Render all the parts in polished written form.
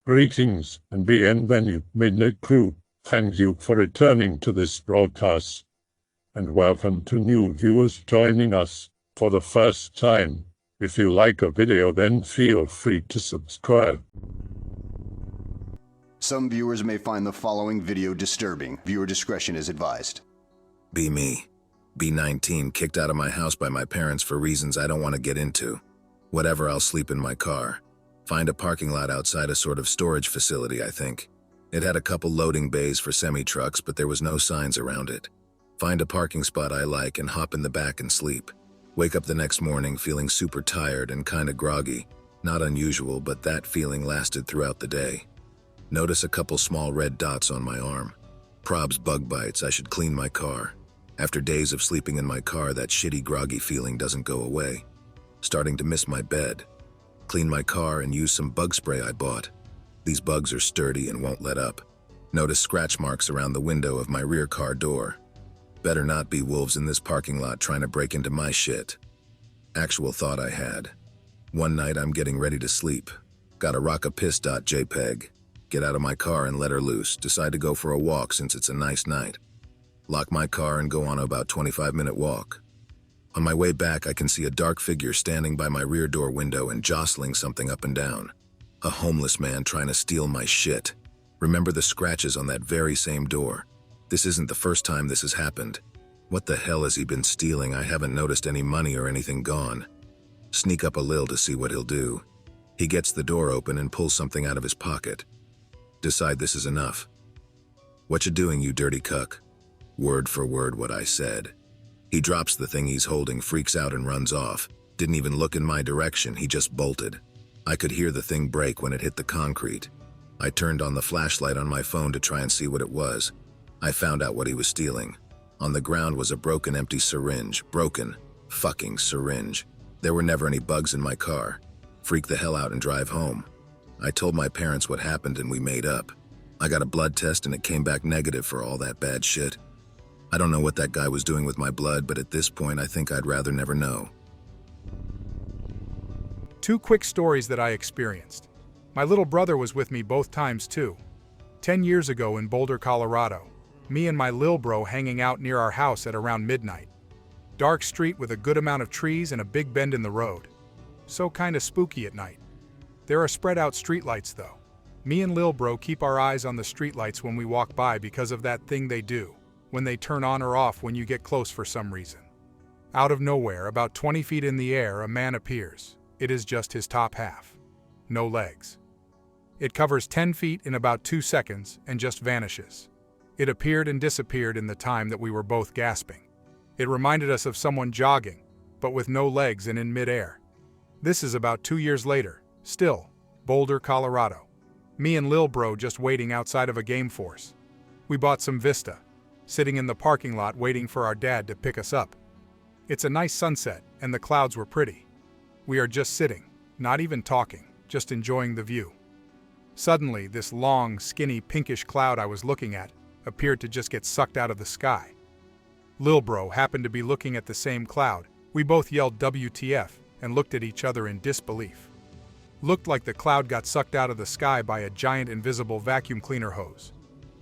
Greetings and bienvenue, Midnight Crew. Thank you for returning to this broadcast, and welcome to new viewers joining us for the first time. If you like a video, then feel free to subscribe. Some viewers may find the following video disturbing. Viewer discretion is advised. Be me. B19, kicked out of my house by my parents for reasons I don't want to get into. Whatever, I'll sleep in my car. Find a parking lot outside a sort of storage facility, I think. It had a couple loading bays for semi-trucks, but there was no signs around it. Find a parking spot I like and hop in the back and sleep. Wake up the next morning feeling super tired and kinda groggy. Not unusual, but that feeling lasted throughout the day. Notice a couple small red dots on my arm. Probs bug bites, I should clean my car. After days of sleeping in my car, that shitty groggy feeling doesn't go away. Starting to miss my bed. Clean my car and use some bug spray I bought. These bugs are sturdy and won't let up. Notice scratch marks around the window of my rear car door. Better not be wolves in this parking lot trying to break into my shit. Actual thought I had. One night I'm getting ready to sleep. Got a rock-a-piss.jpg. Get out of my car and let her loose. Decide to go for a walk since it's a nice night. Lock my car and go on about 25-minute walk. On my way back, I can see a dark figure standing by my rear door window and jostling something up and down. A homeless man trying to steal my shit. Remember the scratches on that very same door. This isn't the first time this has happened. What the hell has he been stealing? I haven't noticed any money or anything gone. Sneak up a little to see what he'll do. He gets the door open and pulls something out of his pocket. Decide this is enough. What you doing, you dirty cuck? Word for word what I said. He drops the thing he's holding, freaks out and runs off. Didn't even look in my direction, he just bolted. I could hear the thing break when it hit the concrete. I turned on the flashlight on my phone to try and see what it was. I found out what he was stealing. On the ground was a broken empty syringe. Broken fucking syringe. There were never any bugs in my car. Freak the hell out and drive home. I told my parents what happened and we made up. I got a blood test and it came back negative for all that bad shit. I don't know what that guy was doing with my blood, but at this point I think I'd rather never know. Two quick stories that I experienced. My little brother was with me both times too. 10 years ago in Boulder, Colorado. Me and my lil bro hanging out near our house at around midnight. Dark street with a good amount of trees and a big bend in the road. So kinda spooky at night. There are spread out streetlights though. Me and lil bro keep our eyes on the streetlights when we walk by because of that thing they do, when they turn on or off when you get close for some reason. Out of nowhere, about 20 feet in the air, a man appears. It is just his top half. No legs. It covers 10 feet in about 2 seconds and just vanishes. It appeared and disappeared in the time that we were both gasping. It reminded us of someone jogging, but with no legs and in midair. This is about 2 years later. Still, Boulder, Colorado. Me and lil bro just waiting outside of a game force. We bought some Vista, sitting in the parking lot waiting for our dad to pick us up. It's a nice sunset and the clouds were pretty. We are just sitting, not even talking, just enjoying the view. Suddenly, this long, skinny, pinkish cloud I was looking at appeared to just get sucked out of the sky. Lil bro happened to be looking at the same cloud. We both yelled WTF and looked at each other in disbelief. Looked like the cloud got sucked out of the sky by a giant invisible vacuum cleaner hose.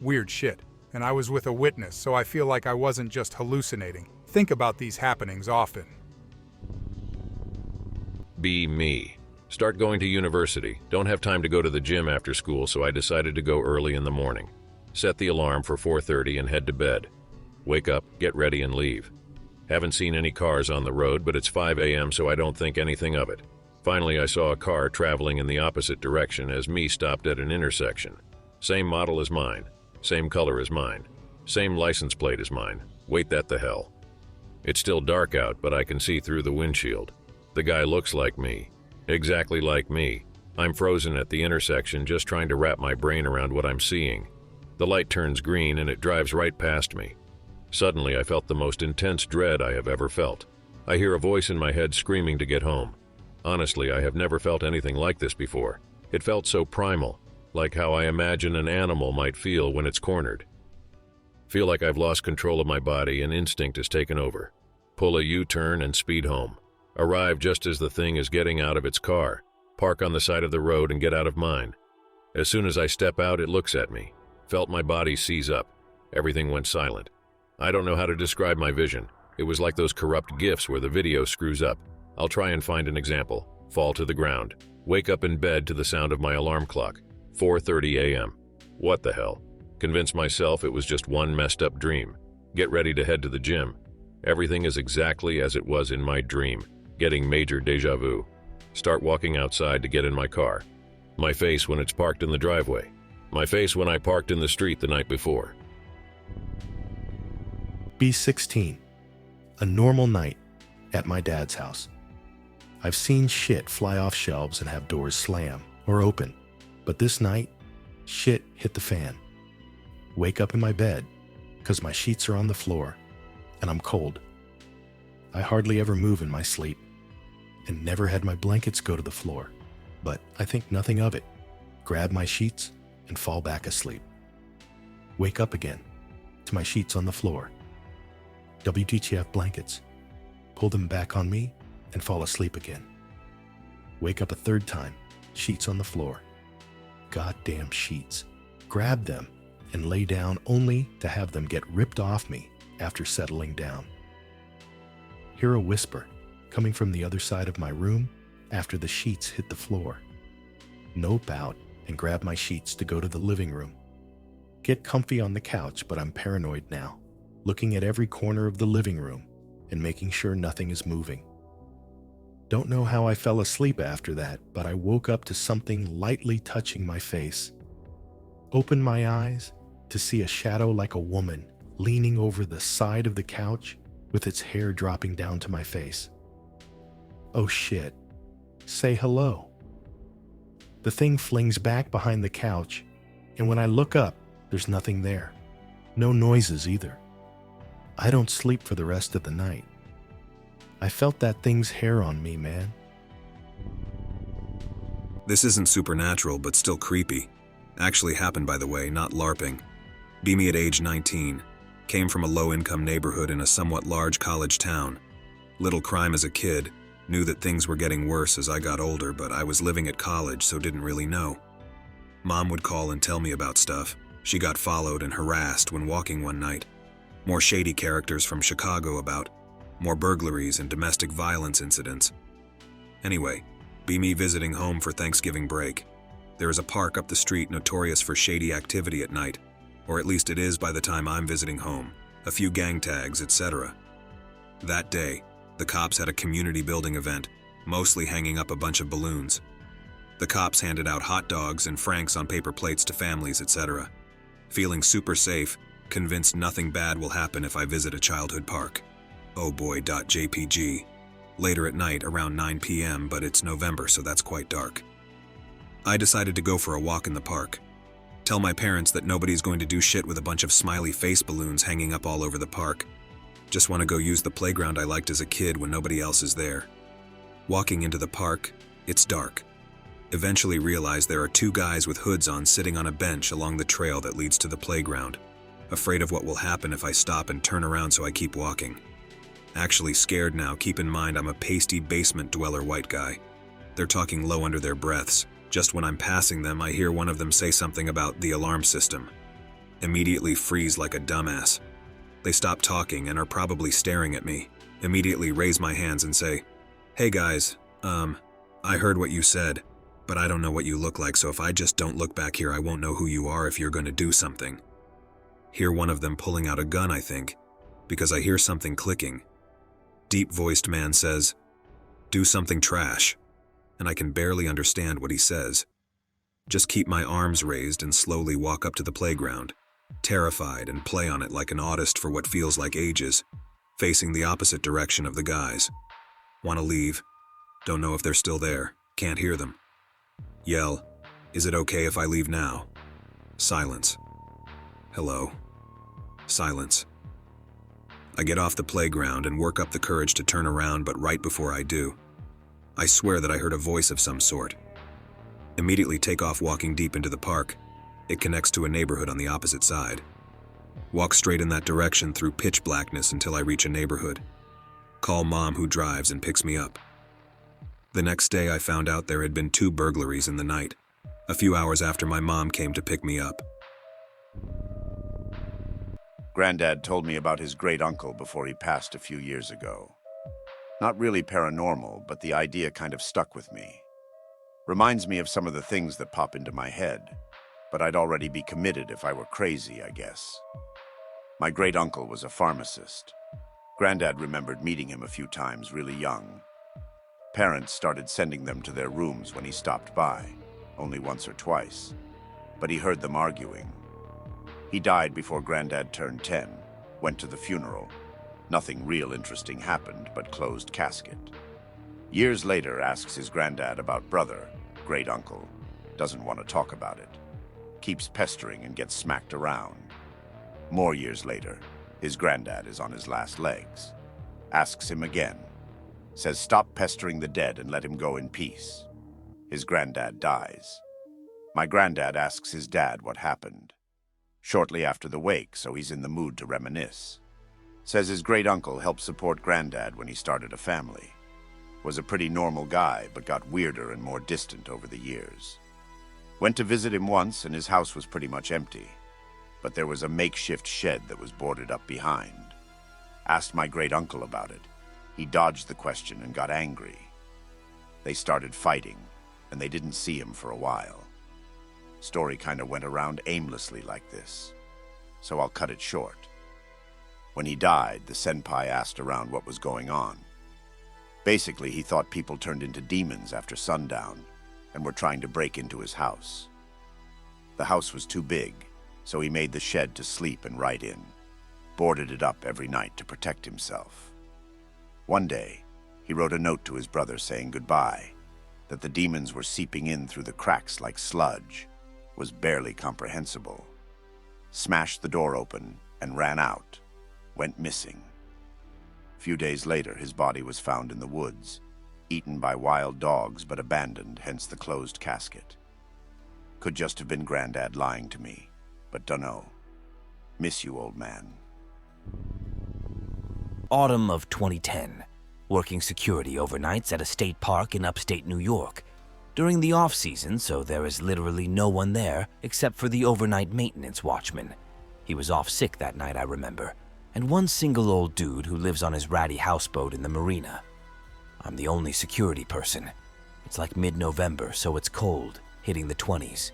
Weird shit. And I was with a witness, so I feel like I wasn't just hallucinating. Think about these happenings often. Be me. Start going to university. Don't have time to go to the gym after school, so I decided to go early in the morning. Set the alarm for 4:30 and head to bed. Wake up, get ready, and leave. Haven't seen any cars on the road, but it's 5 a.m., so I don't think anything of it. Finally, I saw a car traveling in the opposite direction as me stopped at an intersection. Same model as mine. Same color as mine. Same license plate as mine. Wait, that the hell. It's still dark out, but I can see through the windshield. The guy looks like me. Exactly like me. I'm frozen at the intersection, just trying to wrap my brain around what I'm seeing. The light turns green and it drives right past me. Suddenly, I felt the most intense dread I have ever felt. I hear a voice in my head screaming to get home. Honestly, I have never felt anything like this before. It felt so primal, like how I imagine an animal might feel when it's cornered. Feel like I've lost control of my body and instinct has taken over. Pull a U-turn and speed home. Arrive just as the thing is getting out of its car. Park on the side of the road and get out of mine. As soon as I step out, it looks at me. Felt my body seize up. Everything went silent. I don't know how to describe my vision. It was like those corrupt GIFs where the video screws up. I'll try and find an example. Fall to the ground. Wake up in bed to the sound of my alarm clock. 4:30 a.m. What the hell? Convince myself it was just one messed up dream. Get ready to head to the gym. Everything is exactly as it was in my dream. Getting major deja vu. Start walking outside to get in my car. My face when it's parked in the driveway. My face when I parked in the street the night before. B16. A normal night at my dad's house. I've seen shit fly off shelves and have doors slam or open, but this night, shit hit the fan. Wake up in my bed because my sheets are on the floor and I'm cold. I hardly ever move in my sleep and never had my blankets go to the floor, but I think nothing of it. Grab my sheets and fall back asleep. Wake up again to my sheets on the floor. WTF blankets. Pull them back on me and fall asleep again. Wake up a third time, sheets on the floor. Goddamn sheets. Grab them and lay down only to have them get ripped off me after settling down. Hear a whisper coming from the other side of my room after the sheets hit the floor. Nope out and grab my sheets to go to the living room. Get comfy on the couch, but I'm paranoid now, looking at every corner of the living room and making sure nothing is moving. Don't know how I fell asleep after that, but I woke up to something lightly touching my face. Opened my eyes to see a shadow like a woman leaning over the side of the couch with its hair dropping down to my face. Oh shit. Say hello. The thing flings back behind the couch, and when I look up, there's nothing there. No noises either. I don't sleep for the rest of the night. I felt that thing's hair on me, man. This isn't supernatural, but still creepy. Actually happened, by the way, not LARPing. Be me at age 19. Came from a low-income neighborhood in a somewhat large college town. Little crime as a kid. Knew that things were getting worse as I got older, but I was living at college, so didn't really know. Mom would call and tell me about stuff. She got followed and harassed when walking one night. More shady characters from Chicago about. More burglaries and domestic violence incidents. Anyway, be me visiting home for Thanksgiving break. There is a park up the street notorious for shady activity at night, or at least it is by the time I'm visiting home. A few gang tags, etc. That day, the cops had a community building event, mostly hanging up a bunch of balloons. The cops handed out hot dogs and franks on paper plates to families, etc. Feeling super safe, convinced nothing bad will happen if I visit a childhood park. Oh boy, .jpg. Later at night, around 9 p.m., but it's November, so that's quite dark. I decided to go for a walk in the park. Tell my parents that nobody's going to do shit with a bunch of smiley face balloons hanging up all over the park. Just want to go use the playground I liked as a kid when nobody else is there. Walking into the park, it's dark. Eventually realize there are two guys with hoods on sitting on a bench along the trail that leads to the playground. Afraid of what will happen if I stop and turn around, so I keep walking. Actually scared now, keep in mind I'm a pasty basement dweller white guy. They're talking low under their breaths. Just when I'm passing them, I hear one of them say something about the alarm system. Immediately freeze like a dumbass. They stop talking and are probably staring at me. Immediately raise my hands and say, "Hey guys, I heard what you said, but I don't know what you look like, so if I just don't look back here, I won't know who you are if you're gonna do something." Hear one of them pulling out a gun, I think, because I hear something clicking. Deep-voiced man says, "Do something trash," and I can barely understand what he says. Just keep my arms raised and slowly walk up to the playground, terrified, and play on it like an autist for what feels like ages, facing the opposite direction of the guys. Want to leave. Don't know if they're still there. Can't hear them. Yell, "Is it okay if I leave now?" Silence. Hello. Silence. I get off the playground and work up the courage to turn around, but right before I do, I swear that I heard a voice of some sort. Immediately take off walking deep into the park. It connects to a neighborhood on the opposite side. Walk straight in that direction through pitch blackness until I reach a neighborhood. Call Mom, who drives and picks me up. The next day I found out there had been 2 burglaries in the night. a few hours after my mom came to pick me up. Granddad told me about his great-uncle before he passed a few years ago. Not really paranormal, but the idea kind of stuck with me. Reminds me of some of the things that pop into my head, but I'd already be committed if I were crazy, I guess. My great-uncle was a pharmacist. Granddad remembered meeting him a few times really young. Parents started sending them to their rooms when he stopped by, only once or twice, but he heard them arguing. He died before Granddad turned 10, went to the funeral. Nothing real interesting happened, but closed casket. Years later, asks his granddad about brother, great-uncle. Doesn't want to talk about it. Keeps pestering and gets smacked around. More years later, his granddad is on his last legs. Asks him again. Says stop pestering the dead and let him go in peace. His granddad dies. My granddad asks his dad what happened. Shortly after the wake, so he's in the mood to reminisce. Says his great-uncle helped support Granddad when he started a family. Was a pretty normal guy, but got weirder and more distant over the years. Went to visit him once, and his house was pretty much empty. But there was a makeshift shed that was boarded up behind. Asked my great-uncle about it. He dodged the question and got angry. They started fighting, and they didn't see him for a while. Story kind of went around aimlessly like this, so I'll cut it short. When he died, the senpai asked around what was going on. Basically, he thought people turned into demons after sundown and were trying to break into his house. The house was too big, so he made the shed to sleep and write in. Boarded it up every night to protect himself. One day, he wrote a note to his brother saying goodbye, that the demons were seeping in through the cracks like sludge, was barely comprehensible. Smashed the door open and ran out, went missing. A few days later, his body was found in the woods, eaten by wild dogs but abandoned, hence the closed casket. Could just have been Granddad lying to me, but dunno. Miss you, old man. Autumn of 2010. Working security overnights at a state park in upstate New York. During the off-season, so there is literally no one there except for the overnight maintenance watchman. He was off sick that night, I remember, and one single old dude who lives on his ratty houseboat in the marina. I'm the only security person. It's like mid-November, so it's cold, hitting the 20s.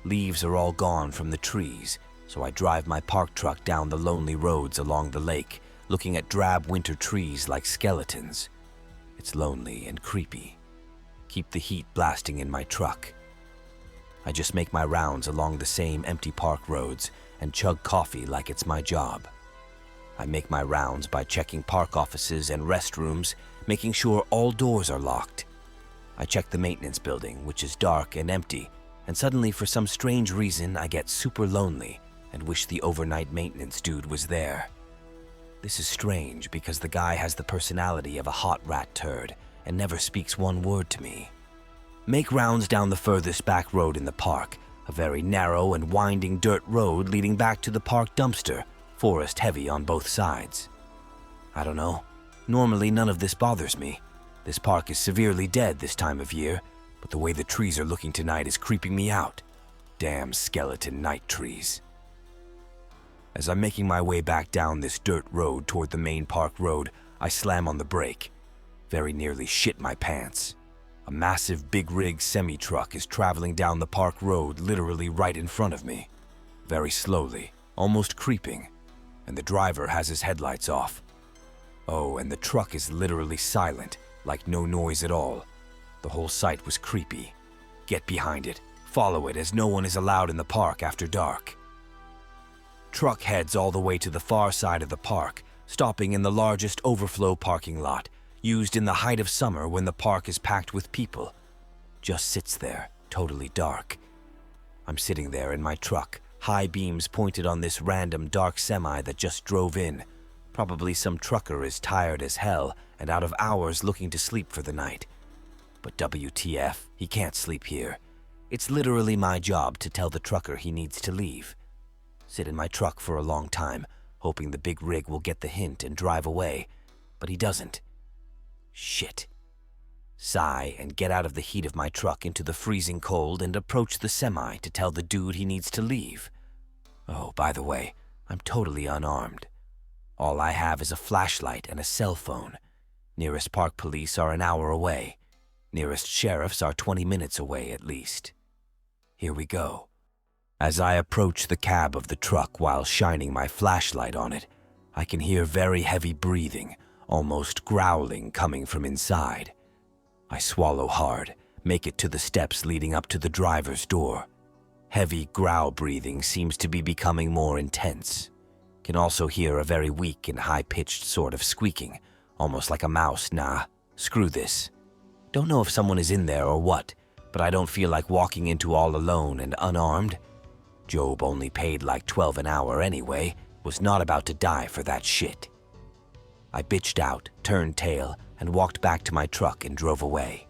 Leaves are all gone from the trees, so I drive my park truck down the lonely roads along the lake, looking at drab winter trees like skeletons. It's lonely and creepy. Keep the heat blasting in my truck. I just make my rounds along the same empty park roads and chug coffee like it's my job. I make my rounds by checking park offices and restrooms, making sure all doors are locked. I check the maintenance building, which is dark and empty, and suddenly for some strange reason I get super lonely and wish the overnight maintenance dude was there. This is strange because the guy has the personality of a hot rat turd and never speaks one word to me. Make rounds down the furthest back road in the park, a very narrow and winding dirt road leading back to the park dumpster, forest heavy on both sides. I don't know. Normally none of this bothers me. This park is severely dead this time of year, but the way the trees are looking tonight is creeping me out. Damn skeleton night trees. As I'm making my way back down this dirt road toward the main park road, I slam on the brake. Very nearly shit my pants. A massive big rig semi-truck is traveling down the park road literally right in front of me. Very slowly, almost creeping, and the driver has his headlights off. Oh, and the truck is literally silent, like no noise at all. The whole sight was creepy. Get behind it, follow it, as no one is allowed in the park after dark. Truck heads all the way to the far side of the park, stopping in the largest overflow parking lot, used in the height of summer when the park is packed with people. Just sits there, totally dark. I'm sitting there in my truck, high beams pointed on this random dark semi that just drove in. Probably some trucker is tired as hell and out of hours looking to sleep for the night. But WTF, he can't sleep here. It's literally my job to tell the trucker he needs to leave. Sit in my truck for a long time, hoping the big rig will get the hint and drive away, but he doesn't. Shit. sigh, and get out of the heat of my truck into the freezing cold and approach the semi to tell the dude he needs to leave. Oh, by the way, I'm totally unarmed. All I have is a flashlight and a cell phone. Nearest park police are an hour away. Nearest sheriffs are 20 minutes away at least. Here we go. As I approach the cab of the truck while shining my flashlight on it, I can hear very heavy breathing, almost growling coming from inside. I swallow hard, make it to the steps leading up to the driver's door. Heavy growl breathing seems to be becoming more intense. Can also hear a very weak and high-pitched sort of squeaking, almost like a mouse. Nah, screw this. Don't know if someone is in there or what, but I don't feel like walking into all alone and unarmed. Job only paid like $12 an hour anyway, was not about to die for that shit. I bitched out, turned tail, and walked back to my truck and drove away.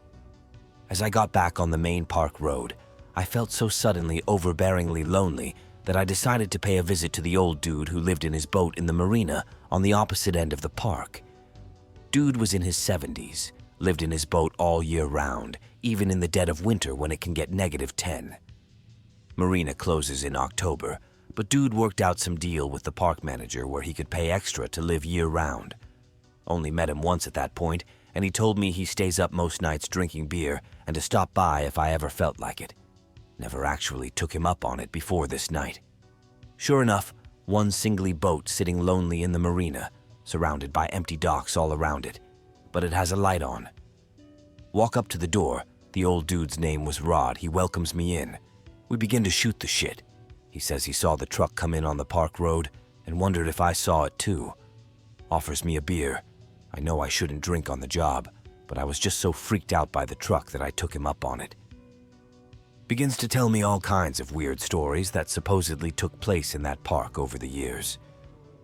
As I got back on the main park road, I felt so suddenly overbearingly lonely that I decided to pay a visit to the old dude who lived in his boat in the marina on the opposite end of the park. Dude was in his 70s, lived in his boat all year round, even in the dead of winter when it can get -10. Marina closes in October, but dude worked out some deal with the park manager where he could pay extra to live year-round. Only met him once at that point, and he told me he stays up most nights drinking beer and to stop by if I ever felt like it. Never actually took him up on it before this night. Sure enough, one singly boat sitting lonely in the marina, surrounded by empty docks all around it, but it has a light on. Walk up to the door. The old dude's name was Rod. He welcomes me in. We begin to shoot the shit. He says he saw the truck come in on the park road and wondered if I saw it too. Offers me a beer. I know I shouldn't drink on the job, but I was just so freaked out by the truck that I took him up on it. Begins to tell me all kinds of weird stories that supposedly took place in that park over the years.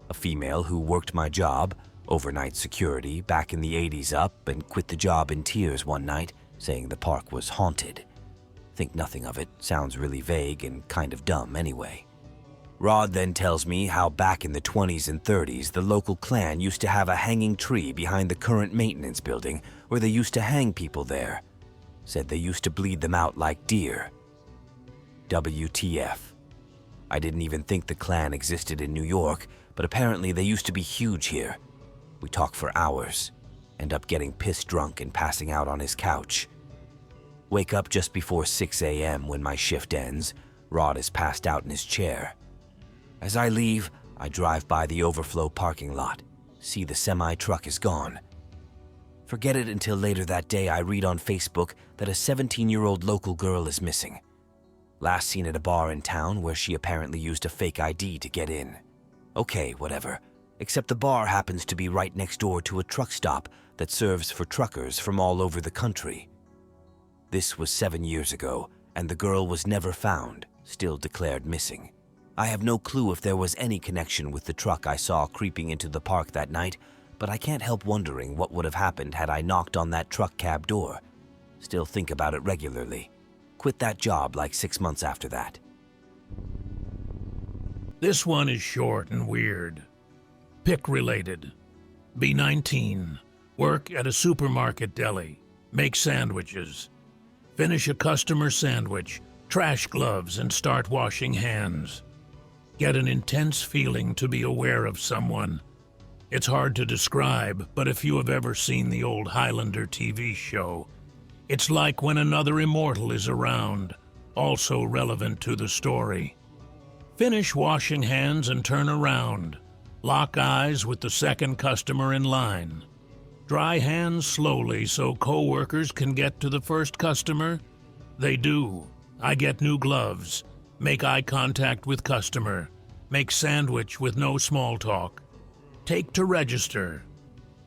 A female who worked my job, overnight security, back in the 80s up and quit the job in tears one night, saying the park was haunted. Think nothing of it, sounds really vague and kind of dumb anyway. Rod then tells me how back in the 20s and 30s the local clan used to have a hanging tree behind the current maintenance building where they used to hang people there. Said they used to bleed them out like deer. WTF. I didn't even think the clan existed in New York, but apparently they used to be huge here. We talk for hours, end up getting pissed drunk and passing out on his couch. Wake up just before 6 a.m. when my shift ends. Rod is passed out in his chair. As I leave, I drive by the overflow parking lot, see the semi-truck is gone. Forget it until later that day I read on Facebook that a 17-year-old local girl is missing. Last seen at a bar in town where she apparently used a fake ID to get in. Okay, whatever. Except the bar happens to be right next door to a truck stop that serves for truckers from all over the country. This was 7 years ago, and the girl was never found, still declared missing. I have no clue if there was any connection with the truck I saw creeping into the park that night, but I can't help wondering what would have happened had I knocked on that truck cab door. Still think about it regularly. Quit that job like 6 months after that. This one is short and weird. Pick related. Be 19. Work at a supermarket deli. Make sandwiches. Finish a customer sandwich. Trash gloves and start washing hands. Get an intense feeling to be aware of someone. It's hard to describe, but if you have ever seen the old Highlander TV show, it's like when another immortal is around, also relevant to the story. Finish washing hands and turn around. Lock eyes with the second customer in line. Dry hands slowly so co-workers can get to the first customer. They do. I get new gloves. Make eye contact with customer. Make sandwich with no small talk. Take to register.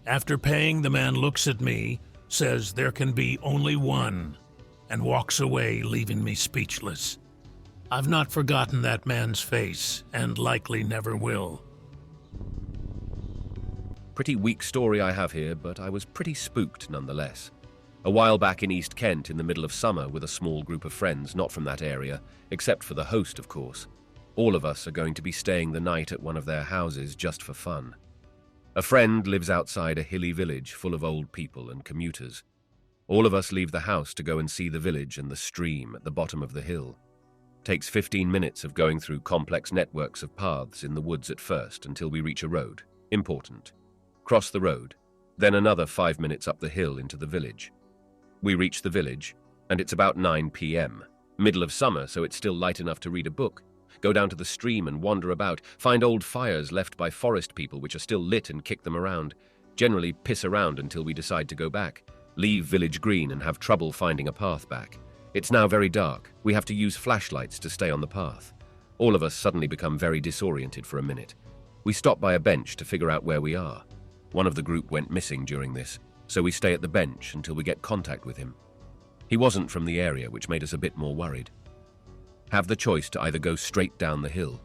After paying, the man looks at me, says there can be only one, and walks away, leaving me speechless. I've not forgotten that man's face, and likely never will. Pretty weak story I have here, but I was pretty spooked nonetheless. A while back in East Kent in the middle of summer with a small group of friends not from that area, except for the host, of course. All of us are going to be staying the night at one of their houses just for fun. A friend lives outside a hilly village full of old people and commuters. All of us leave the house to go and see the village and the stream at the bottom of the hill. Takes 15 minutes of going through complex networks of paths in the woods at first until we reach a road. Important. Cross the road, then another 5 minutes up the hill into the village. We reach the village, and it's about 9 p.m. Middle of summer, so it's still light enough to read a book. Go down to the stream and wander about, find old fires left by forest people which are still lit and kick them around. Generally piss around until we decide to go back. Leave Village Green and have trouble finding a path back. It's now very dark. We have to use flashlights to stay on the path. All of us suddenly become very disoriented for a minute. We stop by a bench to figure out where we are. One of the group went missing during this, so we stay at the bench until we get contact with him. He wasn't from the area, which made us a bit more worried. Have the choice to either go straight down the hill,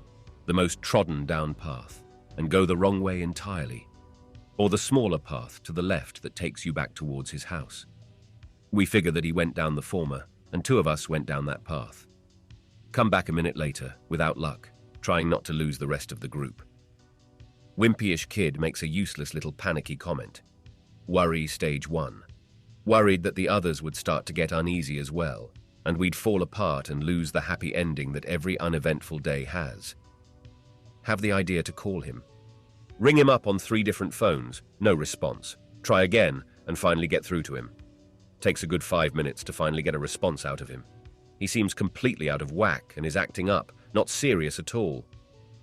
the most trodden down path, and go the wrong way entirely, or the smaller path to the left that takes you back towards his house. We figure that he went down the former, and 2 of us went down that path. Come back a minute later, without luck, trying not to lose the rest of the group. Wimpyish kid makes a useless little panicky comment. Worry stage 1. Worried that the others would start to get uneasy as well, and we'd fall apart and lose the happy ending that every uneventful day has. Have the idea to call him. Ring him up on 3 different phones, no response. Try again, and finally get through to him. Takes a good 5 minutes to finally get a response out of him. He seems completely out of whack and is acting up, not serious at all.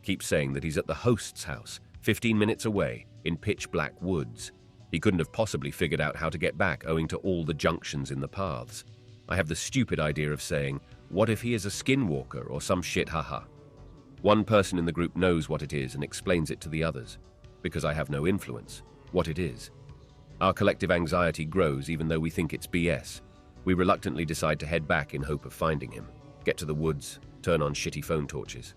Keeps saying that he's at the host's house, 15 minutes away, in pitch black woods. He couldn't have possibly figured out how to get back owing to all the junctions in the paths. I have the stupid idea of saying, what if he is a skinwalker or some shit, haha. One person in the group knows what it is and explains it to the others, because I have no influence, what it is. Our collective anxiety grows even though we think it's BS. We reluctantly decide to head back in hope of finding him, get to the woods, turn on shitty phone torches.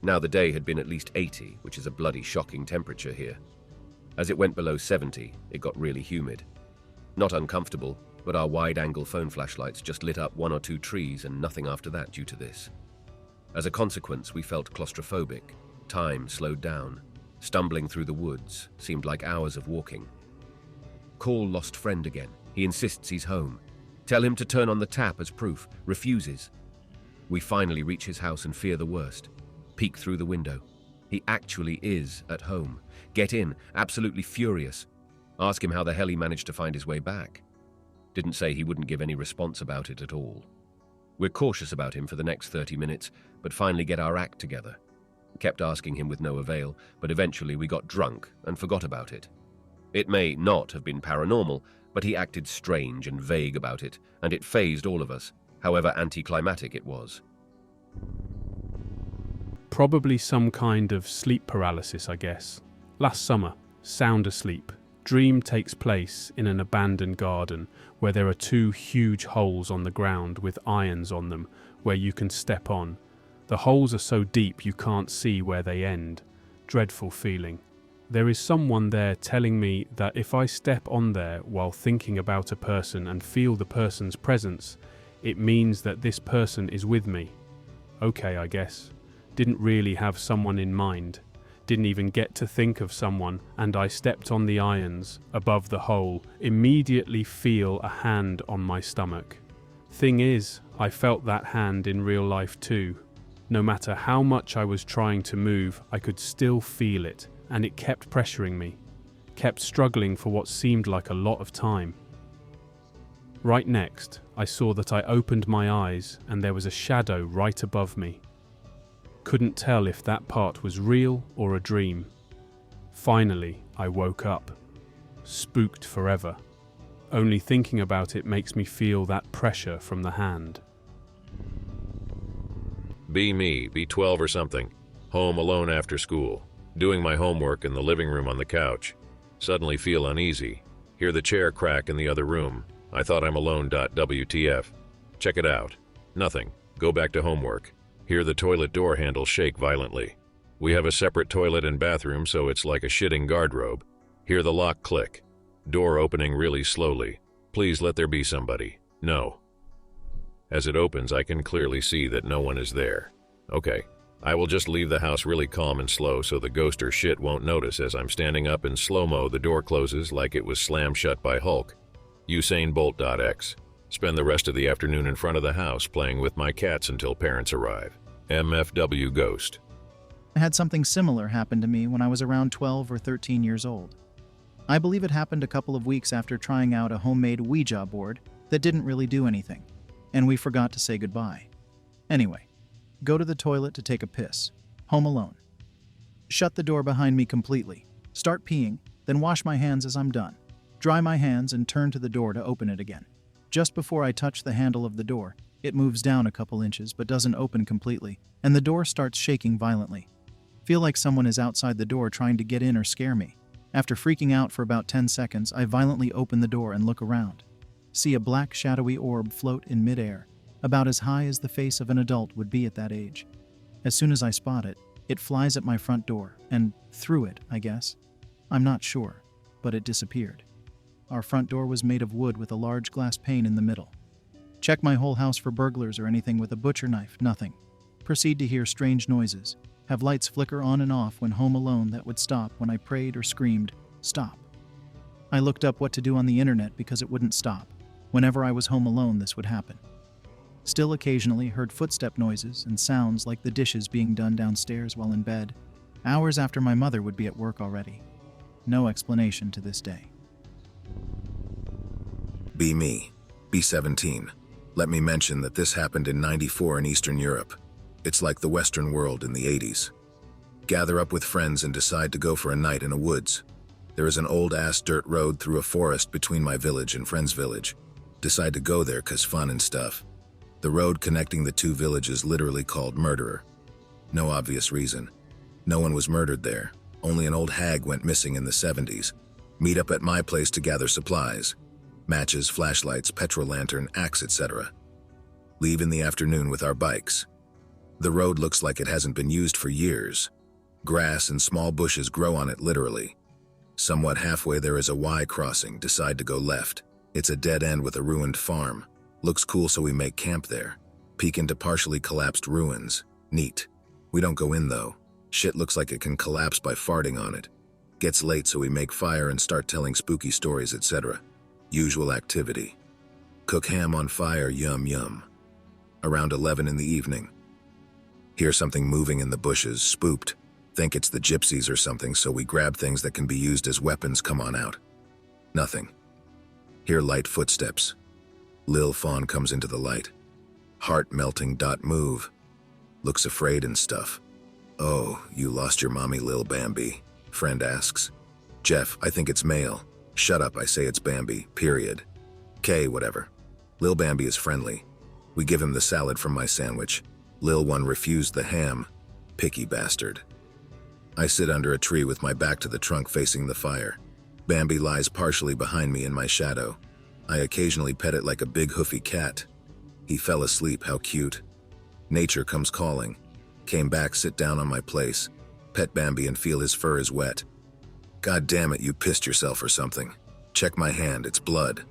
Now the day had been at least 80, which is a bloody shocking temperature here. As it went below 70, it got really humid. Not uncomfortable, but our wide-angle phone flashlights just lit up 1 or 2 trees and nothing after that due to this. As a consequence, we felt claustrophobic. Time slowed down. Stumbling through the woods seemed like hours of walking. Call lost friend again. He insists he's home. Tell him to turn on the tap as proof. Refuses. We finally reach his house and fear the worst. Peek through the window. He actually is at home. Get in, absolutely furious. Ask him how the hell he managed to find his way back. Didn't say he wouldn't give any response about it at all. We're cautious about him for the next 30 minutes, but finally get our act together. Kept asking him with no avail, but eventually we got drunk and forgot about it. It may not have been paranormal, but he acted strange and vague about it, and it fazed all of us, however anticlimactic it was. Probably some kind of sleep paralysis, I guess. Last summer, sound asleep. Dream takes place in an abandoned garden where there are 2 huge holes on the ground with irons on them where you can step on. The holes are so deep you can't see where they end. Dreadful feeling. There is someone there telling me that if I step on there while thinking about a person and feel the person's presence, it means that this person is with me. Okay, I guess. Didn't really have someone in mind. Didn't even get to think of someone, and I stepped on the irons above the hole, immediately feel a hand on my stomach. Thing is, I felt that hand in real life too. No matter how much I was trying to move, I could still feel it, and it kept pressuring me. Kept struggling for what seemed like a lot of time. Right next, I saw that I opened my eyes and there was a shadow right above me. Couldn't tell if that part was real or a dream. Finally, I woke up. Spooked forever. Only thinking about it makes me feel that pressure from the hand. Be me, be 12 or something. Home alone after school. Doing my homework in the living room on the couch. Suddenly feel uneasy. Hear the chair crack in the other room. I thought I'm alone. WTF. Check it out. Nothing. Go back to homework. Hear the toilet door handle shake violently. We have a separate toilet and bathroom, so it's like a shitting guardrobe. Hear the lock click. Door opening really slowly. Please let there be somebody. No. As it opens, I can clearly see that no one is there. Okay. I will just leave the house really calm and slow so the ghost or shit won't notice. As I'm standing up in slow-mo, the door closes like it was slammed shut by Hulk. UsainBolt.x. Spend the rest of the afternoon in front of the house playing with my cats until parents arrive. MFW Ghost. I had something similar happen to me when I was around 12 or 13 years old. I believe it happened a couple of weeks after trying out a homemade Ouija board that didn't really do anything, and we forgot to say goodbye. Anyway, go to the toilet to take a piss. Home alone. Shut the door behind me completely. Start peeing, then wash my hands as I'm done. Dry my hands and turn to the door to open it again. Just before I touch the handle of the door, it moves down a couple inches but doesn't open completely, and the door starts shaking violently. Feel like someone is outside the door trying to get in or scare me. After freaking out for about 10 seconds, I violently open the door and look around. See a black shadowy orb float in midair, about as high as the face of an adult would be at that age. As soon as I spot it, it flies at my front door, and through it, I guess. I'm not sure, but it disappeared. Our front door was made of wood with a large glass pane in the middle. Check my whole house for burglars or anything with a butcher knife, nothing. Proceed to hear strange noises. Have lights flicker on and off when home alone that would stop when I prayed or screamed, "Stop." I looked up what to do on the internet because it wouldn't stop. Whenever I was home alone, this would happen. Still occasionally heard footstep noises and sounds like the dishes being done downstairs while in bed, hours after my mother would be at work already. No explanation to this day. Be me. Be 17. Let me mention that this happened in '94 in Eastern Europe. It's like the Western world in the '80s. Gather up with friends and decide to go for a night in a woods. There is an old-ass dirt road through a forest between my village and friend's village. Decide to go there 'cause fun and stuff. The road connecting the two villages literally called Murderer. No obvious reason. No one was murdered there. Only an old hag went missing in the '70s. Meet up at my place to gather supplies. Matches, flashlights, petrol lantern, axe, etc. Leave in the afternoon with our bikes. The road looks like it hasn't been used for years. Grass and small bushes grow on it literally. Somewhat halfway there is a Y crossing. Decide to go left. It's a dead end with a ruined farm. Looks cool, so we make camp there. Peek into partially collapsed ruins. Neat. We don't go in though. Shit looks like it can collapse by farting on it. Gets late, so we make fire and start telling spooky stories, etc. Usual activity. Cook ham on fire, yum yum. Around 11 in the evening. Hear something moving in the bushes, spooked. Think it's the gypsies or something, so we grab things that can be used as weapons. Come on out. Nothing. Hear light footsteps. Lil Fawn comes into the light. Heart melting. Move. Looks afraid and stuff. Oh, you lost your mommy, Lil Bambi? Friend asks. Jeff, I think it's male. Shut up, I say it's Bambi, period. K, whatever. Lil Bambi is friendly. We give him the salad from my sandwich. Lil One refused the ham. Picky bastard. I sit under a tree with my back to the trunk facing the fire. Bambi lies partially behind me in my shadow. I occasionally pet it like a big hoofy cat. He fell asleep, how cute. Nature comes calling. Came back, sit down on my place. Pet Bambi and feel his fur is wet. God damn it, you pissed yourself or something. Check my hand, it's blood.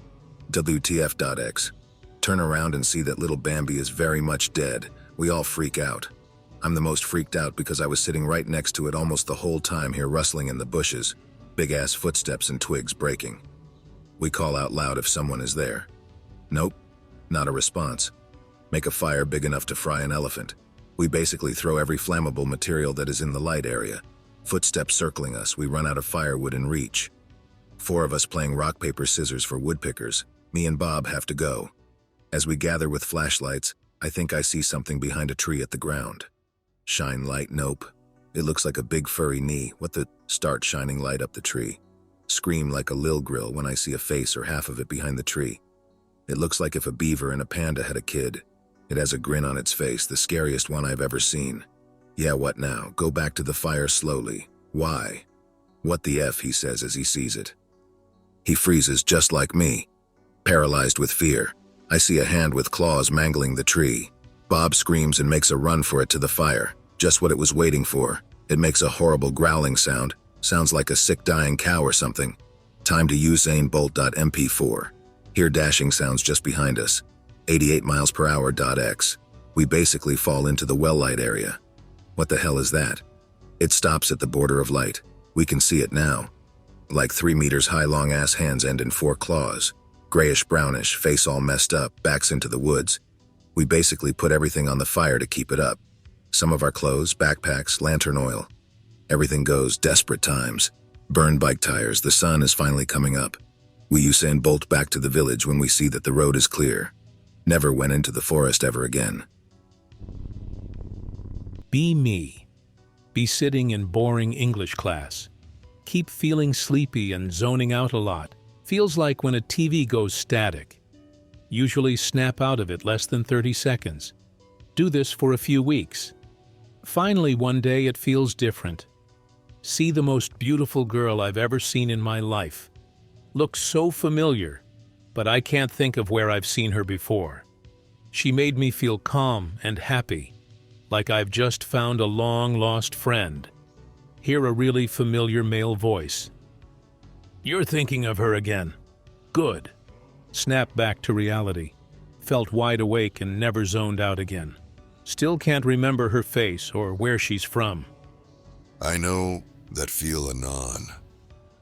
WTF.X. Turn around and see that little Bambi is very much dead. We all freak out. I'm the most freaked out because I was sitting right next to it almost the whole time, hear rustling in the bushes, big-ass footsteps and twigs breaking. We call out loud if someone is there. Nope, not a response. Make a fire big enough to fry an elephant. We basically throw every flammable material that is in the light area. Footsteps circling us, we run out of firewood in reach. 4 of us playing rock, paper, scissors for woodpickers. Me and Bob have to go. As we gather with flashlights, I think I see something behind a tree at the ground. Shine light, nope. It looks like a big furry knee. What the? Start shining light up the tree. Scream like a lil grill when I see a face or half of it behind the tree. It looks like if a beaver and a panda had a kid. It has a grin on its face, the scariest one I've ever seen. Yeah, what now? Go back to the fire slowly. Why? What the F, he says as he sees it. He freezes just like me. Paralyzed with fear. I see a hand with claws mangling the tree. Bob screams and makes a run for it to the fire. Just what it was waiting for. It makes a horrible growling sound. Sounds like a sick dying cow or something. Time to use Usain-Bolt.mp4. Hear dashing sounds just behind us. 88 miles per hour.x. We basically fall into the well light area. What the hell is that? It stops at the border of light. We can see it now. Like 3 meters high long ass hands end in 4 claws. grayish-brownish, face all messed up, backs into the woods. We basically put everything on the fire to keep it up. Some of our clothes, backpacks, lantern oil. Everything goes, desperate times. Burned bike tires, the sun is finally coming up. We Usain Bolt back to the village when we see that the road is clear. Never went into the forest ever again. Be me. Be sitting in boring English class. Keep feeling sleepy and zoning out a lot. Feels like when a TV goes static. Usually snap out of it less than 30 seconds. Do this for a few weeks. Finally, one day it feels different. See the most beautiful girl I've ever seen in my life. Looks so familiar, but I can't think of where I've seen her before. She made me feel calm and happy, like I've just found a long-lost friend. Hear a really familiar male voice. You're thinking of her again. Good. Snap back to reality. Felt wide awake and never zoned out again. Still can't remember her face or where she's from. I know that feel anon.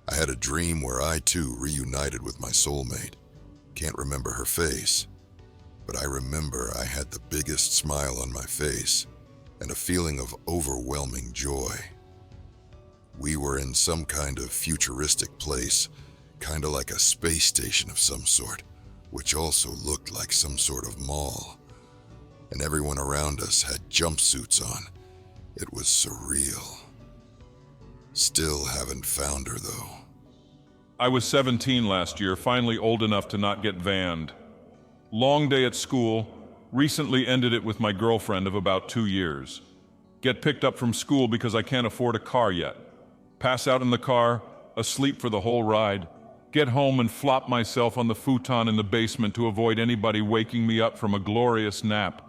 I had a dream where I too reunited with my soulmate. Can't remember her face, but I remember I had the biggest smile on my face and a feeling of overwhelming joy. We were in some kind of futuristic place, kind of like a space station of some sort, which also looked like some sort of mall. And everyone around us had jumpsuits on. It was surreal. Still haven't found her though. I was 17 last year, finally old enough to not get vanned. Long day at school, recently ended it with my girlfriend of about 2 years. Get picked up from school because I can't afford a car yet. Pass out in the car, asleep for the whole ride. Get home and flop myself on the futon in the basement to avoid anybody waking me up from a glorious nap.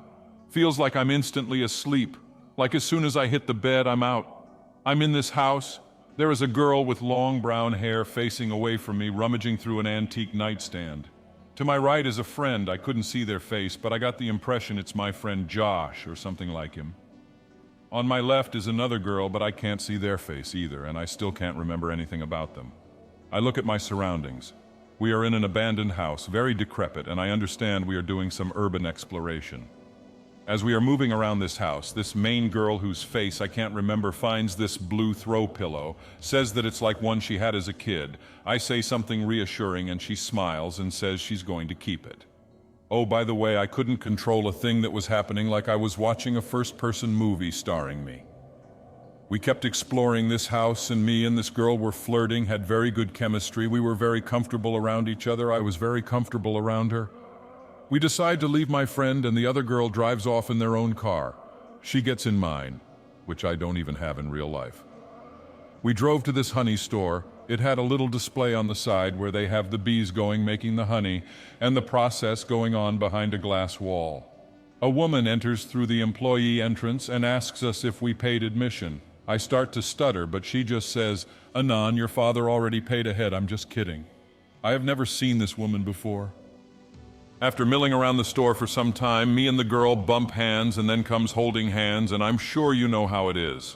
Feels like I'm instantly asleep, like as soon as I hit the bed, I'm out. I'm in this house. There is a girl with long brown hair facing away from me, rummaging through an antique nightstand. To my right is a friend. I couldn't see their face, but I got the impression it's my friend Josh or something like him. On my left is another girl, but I can't see their face either, and I still can't remember anything about them. I look at my surroundings. We are in an abandoned house, very decrepit, and I understand we are doing some urban exploration. As we are moving around this house, this main girl whose face I can't remember finds this blue throw pillow, says that it's like one she had as a kid. I say something reassuring and she smiles and says she's going to keep it. Oh, by the way, I couldn't control a thing that was happening, like I was watching a first-person movie starring me. We kept exploring this house, and me and this girl were flirting, had very good chemistry. We were very comfortable around each other. I was very comfortable around her. We decide to leave my friend, and the other girl drives off in their own car. She gets in mine, which I don't even have in real life. We drove to this honey store. It had a little display on the side where they have the bees going, making the honey, and the process going on behind a glass wall. A woman enters through the employee entrance and asks us if we paid admission. I start to stutter, but she just says, "Anon, your father already paid ahead, I'm just kidding." I have never seen this woman before. After milling around the store for some time, me and the girl bump hands and then comes holding hands, and I'm sure you know how it is.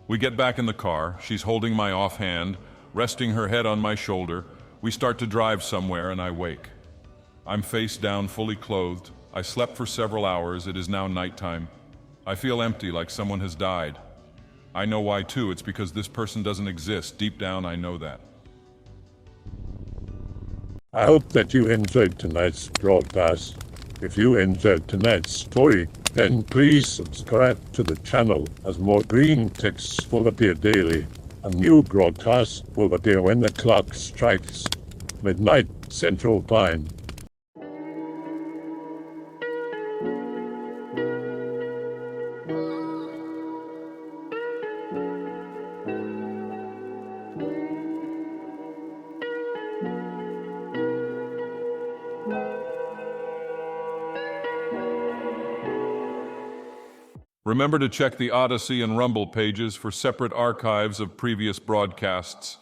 We get back in the car. She's holding my offhand, resting her head on my shoulder. We start to drive somewhere, and I wake. I'm face down, fully clothed. I slept for several hours. It is now nighttime. I feel empty, like someone has died. I know why too. It's because this person doesn't exist. Deep down, I know that. I hope that you enjoyed tonight's broadcast. If you enjoyed tonight's story, then please subscribe to the channel, as more green texts will appear daily. A new broadcast will appear when the clock strikes midnight Central Time. Remember to check the Odyssey and Rumble pages for separate archives of previous broadcasts.